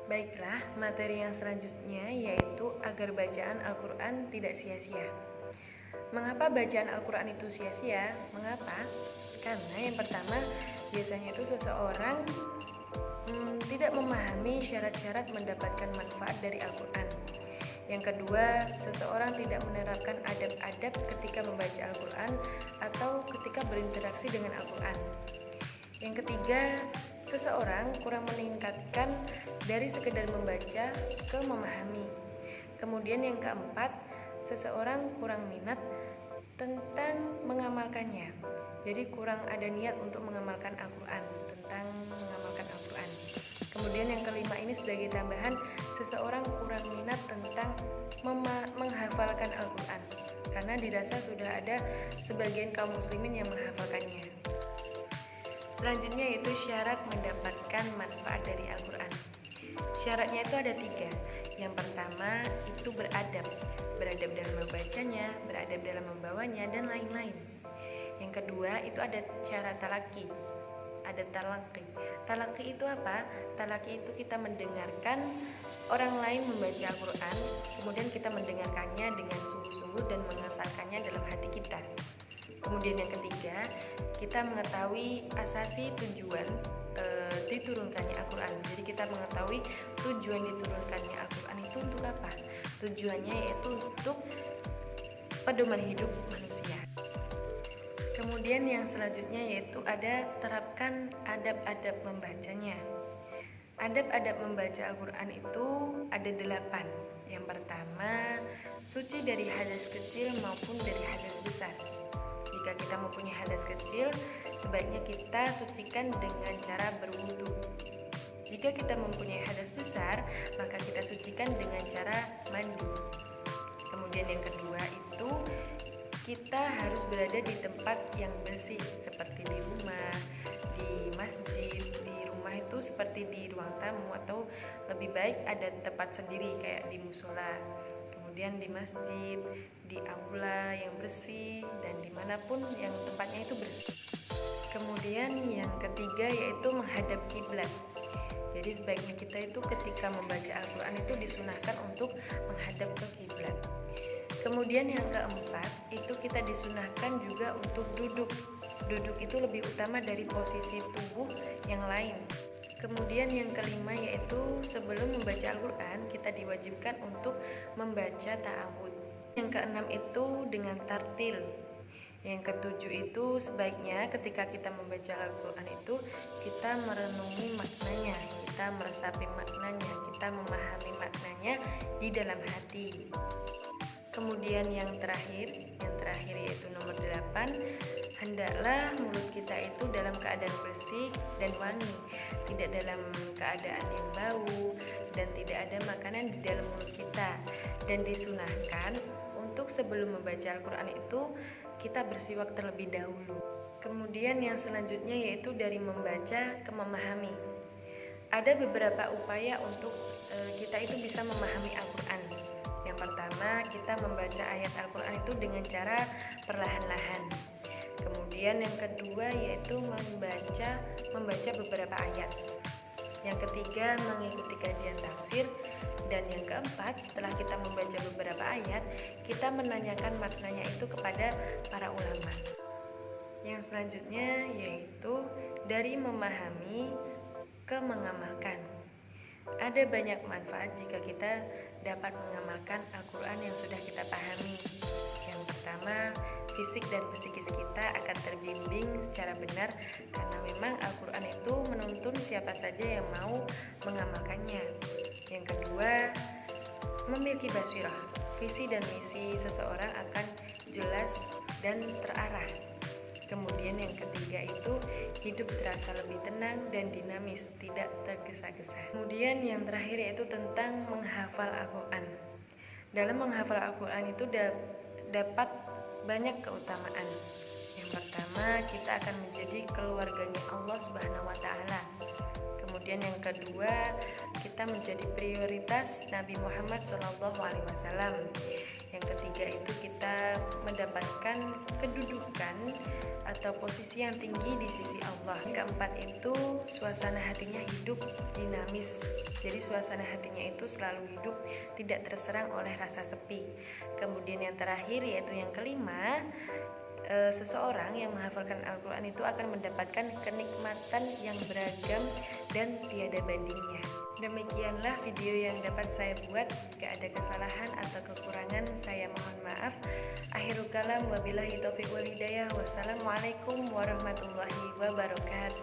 Baiklah, materi yang selanjutnya yaitu agar bacaan Al-Quran tidak sia-sia. Mengapa bacaan Al-Quran itu sia-sia? Mengapa? Karena yang pertama, biasanya itu seseorang tidak memahami syarat-syarat mendapatkan manfaat dari Al-Quran. Yang kedua, seseorang tidak menerapkan adab-adab ketika membaca Al-Quran atau ketika berinteraksi dengan Al-Quran. Yang ketiga, seseorang kurang meningkatkan dari sekedar membaca ke memahami. Kemudian yang keempat, seseorang kurang minat tentang mengamalkannya. Jadi kurang ada niat untuk mengamalkan Al-Quran, tentang mengamalkan Al-Quran. Kemudian yang kelima ini sebagai tambahan, seseorang kurang minat tentang menghafalkan Al-Quran, karena dirasa sudah ada sebagian kaum muslimin yang menghafalkannya. Selanjutnya yaitu syarat mendapatkan manfaat dari Al-Quran. Syaratnya itu ada 3. Yang pertama itu beradab dalam membacanya, beradab dalam membawanya, dan lain-lain. Yang kedua itu ada cara talaki, ada talaki. Talaki itu apa? Talaki itu kita mendengarkan orang lain membaca Al-Quran, kemudian kita mendengarkannya dengan sungguh-sungguh dan mengesahkannya dalam hati kita. Kemudian yang ketiga, kita mengetahui asasi tujuan diturunkannya Al-Quran. Jadi kita mengetahui tujuan diturunkannya Al-Quran itu untuk apa? Tujuannya yaitu untuk pedoman hidup manusia. Kemudian yang selanjutnya yaitu ada terapkan adab-adab membacanya. Adab-adab membaca Al-Quran itu ada 8. Yang pertama, suci dari hadas kecil maupun dari hadas besar. Jika kita mempunyai hadas kecil, sebaiknya kita sucikan dengan cara berwudu. Jika kita mempunyai hadas besar, maka kita sucikan dengan cara mandi. Kemudian yang kedua itu kita harus berada di tempat yang bersih, seperti di rumah, di masjid. Di rumah itu seperti di ruang tamu, atau lebih baik ada tempat sendiri kayak di musola. Kemudian di masjid, di aula yang bersih, dan dimanapun yang tempatnya itu bersih. Kemudian yang ketiga yaitu menghadap kiblat. Jadi sebaiknya kita itu ketika membaca Al-Quran itu disunahkan untuk menghadap ke kiblat. Kemudian yang keempat itu kita disunahkan juga untuk duduk. Duduk itu lebih utama dari posisi tubuh yang lain. Kemudian yang kelima yaitu sebelum membaca Al-Quran kita diwajibkan untuk membaca ta'awud. Yang keenam itu dengan tartil. Yang ketujuh itu sebaiknya ketika kita membaca Al-Quran itu kita merenungi maknanya, kita meresapi maknanya, kita memahami maknanya di dalam hati. Kemudian yang terakhir yaitu nomor 8, hendaklah mulut kita itu dalam keadaan bersih dan wangi, tidak dalam keadaan yang bau, dan tidak ada makanan di dalam mulut kita. Dan disunahkan untuk sebelum membaca Al-Quran itu kita bersiwak terlebih dahulu. Kemudian yang selanjutnya yaitu dari membaca ke memahami. Ada beberapa upaya untuk kita itu bisa memahami Al-Quran. Yang pertama, kita membaca ayat Al-Quran itu dengan cara perlahan-lahan. Kemudian yang kedua yaitu membaca beberapa ayat. Yang ketiga, mengikuti kajian tafsir. Dan yang keempat, setelah kita membaca beberapa ayat, kita menanyakan maknanya itu kepada para ulama. Yang selanjutnya yaitu dari memahami ke mengamalkan. Ada banyak manfaat jika kita dapat mengamalkan Al-Quran yang sudah kita pahami. Yang pertama, fisik dan psikis kita akan terbimbing secara benar, karena memang Al-Quran itu menuntun siapa saja yang mau mengamalkannya. Yang kedua, memiliki basirah. Visi dan misi seseorang akan jelas dan terarah. Kemudian yang ketiga itu hidup terasa lebih tenang dan dinamis, tidak tergesa-gesa. Kemudian yang terakhir yaitu tentang menghafal Al-Quran. Dalam menghafal Al-Quran itu dapat banyak keutamaan. Yang pertama, kita akan menjadi keluarganya Allah Subhanahu wa Ta'ala. Kemudian yang kedua, kita menjadi prioritas Nabi Muhammad SAW. Yang ketiga itu kita mendapatkan kedudukan atau posisi yang tinggi di sisi Allah. Yang keempat itu suasana hatinya hidup dinamis. Jadi suasana hatinya itu selalu hidup, tidak terserang oleh rasa sepi. Kemudian yang terakhir yaitu yang kelima, seseorang yang menghafalkan Al-Quran itu akan mendapatkan kenikmatan yang beragam dan tiada bandingnya. Demikianlah video yang dapat saya buat. Jika ada kesalahan atau kekurangan, saya mohon maaf. Akhirul kalam, wabillahi taufiq wal hidayah. Wassalamualaikum warahmatullahi wabarakatuh.